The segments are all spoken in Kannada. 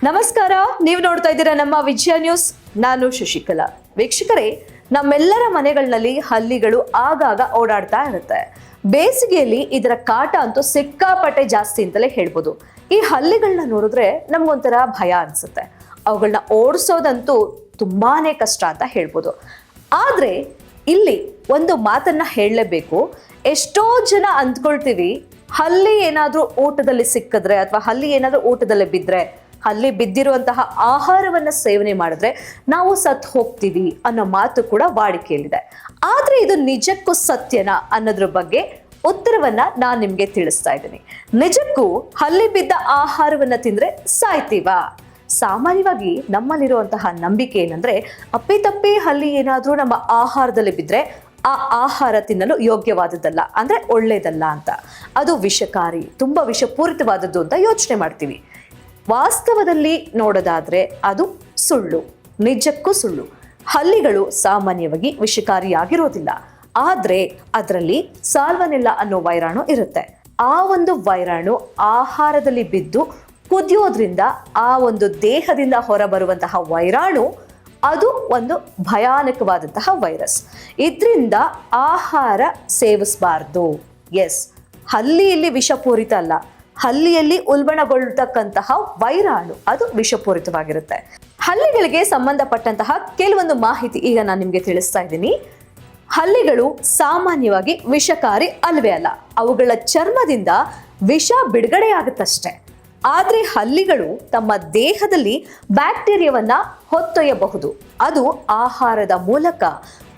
ನಮಸ್ಕಾರ, ನೀವು ನೋಡ್ತಾ ಇದ್ದೀರಾ ನಮ್ಮ ವಿಜಯ ನ್ಯೂಸ್. ನಾನು ಶಶಿಕಲಾ. ವೀಕ್ಷಕರೇ, ನಮ್ಮೆಲ್ಲರ ಮನೆಗಳಲ್ಲಿ ಹಲ್ಲಿಗಳು ಆಗಾಗ ಓಡಾಡ್ತಾ ಇರುತ್ತೆ. ಬೇಸಿಗೆಯಲ್ಲಿ ಇದರ ಕಾಟ ಅಂತೂ ಸಿಕ್ಕಾಪಟ್ಟೆ ಜಾಸ್ತಿ ಅಂತಲೇ ಹೇಳ್ಬೋದು. ಈ ಹಲ್ಲಿಗಳನ್ನ ನೋಡಿದ್ರೆ ನಮ್ಗೊಂಥರ ಭಯ ಅನ್ಸುತ್ತೆ. ಅವುಗಳನ್ನ ಓಡಿಸೋದಂತೂ ತುಂಬಾನೇ ಕಷ್ಟ ಅಂತ ಹೇಳ್ಬೋದು. ಆದ್ರೆ ಇಲ್ಲಿ ಒಂದು ಮಾತನ್ನ ಹೇಳಲೇಬೇಕು. ಎಷ್ಟೋ ಜನ ಅಂದ್ಕೊಳ್ತೀವಿ, ಹಲ್ಲಿ ಏನಾದ್ರೂ ಊಟದಲ್ಲಿ ಸಿಕ್ಕಿದ್ರೆ ಅಥವಾ ಹಲ್ಲಿ ಏನಾದ್ರೂ ಊಟದಲ್ಲಿ ಬಿದ್ರೆ, ಹಲ್ಲಿ ಬಿದ್ದಿರುವಂತಹ ಆಹಾರವನ್ನ ಸೇವನೆ ಮಾಡಿದ್ರೆ ನಾವು ಸತ್ತು ಹೋಗ್ತೀವಿ ಅನ್ನೋ ಮಾತು ಕೂಡ ವಾಡಿಕೆಯಲ್ಲಿದೆ. ಆದ್ರೆ ಇದು ನಿಜಕ್ಕೂ ಸತ್ಯನಾ ಅನ್ನೋದ್ರ ಬಗ್ಗೆ ಉತ್ತರವನ್ನ ನಾನು ನಿಮ್ಗೆ ತಿಳಿಸ್ತಾ ಇದ್ದೀನಿ. ನಿಜಕ್ಕೂ ಹಲ್ಲಿ ಬಿದ್ದ ಆಹಾರವನ್ನ ತಿಂದ್ರೆ ಸಾಯ್ತೀವಾ? ಸಾಮಾನ್ಯವಾಗಿ ನಮ್ಮಲ್ಲಿರುವಂತಹ ನಂಬಿಕೆ ಏನಂದ್ರೆ, ಅಪ್ಪಿತಪ್ಪಿ ಹಲ್ಲಿ ಏನಾದ್ರೂ ನಮ್ಮ ಆಹಾರದಲ್ಲಿ ಬಿದ್ರೆ ಆ ಆಹಾರ ತಿನ್ನಲು ಯೋಗ್ಯವಾದದ್ದಲ್ಲ, ಅಂದ್ರೆ ಒಳ್ಳೇದಲ್ಲ ಅಂತ. ಅದು ವಿಷಕಾರಿ, ತುಂಬಾ ವಿಷಪೂರಿತವಾದದ್ದು ಅಂತ ಯೋಚನೆ ಮಾಡ್ತೀವಿ. ವಾಸ್ತವದಲ್ಲಿ ನೋಡೋದಾದ್ರೆ ಅದು ಸುಳ್ಳು, ನಿಜಕ್ಕೂ ಸುಳ್ಳು. ಹಲ್ಲಿಗಳು ಸಾಮಾನ್ಯವಾಗಿ ವಿಷಕಾರಿಯಾಗಿರೋದಿಲ್ಲ. ಆದ್ರೆ ಅದರಲ್ಲಿ ಸಾಲ್ಮನೆಲ್ಲಾ ಅನ್ನೋ ವೈರಾಣು ಇರುತ್ತೆ. ಆ ಒಂದು ವೈರಾಣು ಆಹಾರದಲ್ಲಿ ಬಿದ್ದು ಕುದಿಯೋದ್ರಿಂದ ಆ ಒಂದು ದೇಹದಿಂದ ಹೊರಬರುವಂತಹ ವೈರಾಣು ಅದು ಒಂದು ಭಯಾನಕವಾದಂತಹ ವೈರಸ್. ಇದರಿಂದ ಆಹಾರ ಸೇವಿಸಬಾರ್ದು. ಎಸ್, ಹಲ್ಲಿಯಲ್ಲಿ ವಿಷಪೂರಿತ ಅಲ್ಲ, ಹಲ್ಲಿಯಲ್ಲಿ ಉಲ್ಬಣಗೊಳ್ತಕ್ಕಂತಹ ವೈರಾಣು ಅದು ವಿಷಪೂರಿತವಾಗಿರುತ್ತೆ. ಹಲ್ಲಿಗಳಿಗೆ ಸಂಬಂಧಪಟ್ಟಂತಹ ಕೆಲವೊಂದು ಮಾಹಿತಿ ಈಗ ನಾನು ನಿಮ್ಗೆ ತಿಳಿಸ್ತಾ ಇದ್ದೀನಿ. ಹಲ್ಲಿಗಳು ಸಾಮಾನ್ಯವಾಗಿ ವಿಷಕಾರಿ ಅಲ್ವೇ ಅಲ್ಲ, ಅವುಗಳ ಚರ್ಮದಿಂದ ವಿಷ ಬಿಡುಗಡೆಯಾಗುತ್ತಷ್ಟೆ. ಆದ್ರೆ ಹಲ್ಲಿಗಳು ತಮ್ಮ ದೇಹದಲ್ಲಿ ಬ್ಯಾಕ್ಟೀರಿಯಾವನ್ನ ಹೊತ್ತೊಯ್ಯಬಹುದು. ಅದು ಆಹಾರದ ಮೂಲಕ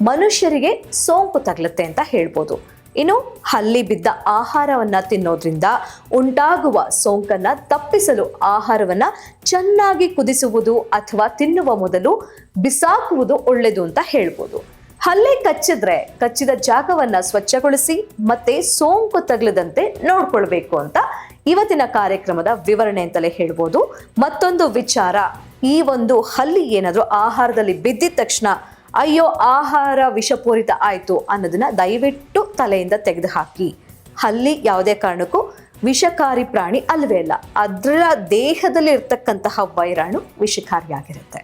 ಮನುಷ್ಯರಿಗೆ ಸೋಂಕು ತಗಲುತ್ತೆ ಅಂತ ಹೇಳ್ಬೋದು. ಇನ್ನು ಹಲ್ಲಿ ಬಿದ್ದ ಆಹಾರವನ್ನ ತಿನ್ನೋದ್ರಿಂದ ಉಂಟಾಗುವ ಸೋಂಕನ್ನ ತಪ್ಪಿಸಲು ಆಹಾರವನ್ನ ಚೆನ್ನಾಗಿ ಕುದಿಸುವುದು ಅಥವಾ ತಿನ್ನುವ ಮೊದಲು ಬಿಸಾಕುವುದು ಒಳ್ಳೆಯದು ಅಂತ ಹೇಳ್ಬೋದು. ಹಲ್ಲೆ ಕಚ್ಚಿದ ಜಾಗವನ್ನ ಸ್ವಚ್ಛಗೊಳಿಸಿ ಮತ್ತೆ ಸೋಂಕು ತಗಲದಂತೆ ನೋಡ್ಕೊಳ್ಬೇಕು ಅಂತ ಇವತ್ತಿನ ಕಾರ್ಯಕ್ರಮದ ವಿವರಣೆ ಅಂತಲೇ ಹೇಳ್ಬೋದು. ಮತ್ತೊಂದು ವಿಚಾರ, ಈ ಒಂದು ಹಲ್ಲಿ ಏನಾದ್ರೂ ಆಹಾರದಲ್ಲಿ ಬಿದ್ದಿದ ತಕ್ಷಣ ಅಯ್ಯೋ ಆಹಾರ ವಿಷಪೂರಿತ ಆಯ್ತು ಅನ್ನೋದನ್ನ ದಯವಿಟ್ಟು ತಲೆಯಿಂದ ತೆಗೆದು ಹಾಕಿ. ಹಲ್ಲಿ ಯಾವುದೇ ಕಾರಣಕ್ಕೂ ವಿಷಕಾರಿ ಪ್ರಾಣಿ ಅಲ್ವೇ ಅಲ್ಲ, ಅದರ ದೇಹದಲ್ಲಿ ಇರ್ತಕ್ಕಂತಹ ವೈರಾಣು ವಿಷಕಾರಿಯಾಗಿರುತ್ತೆ.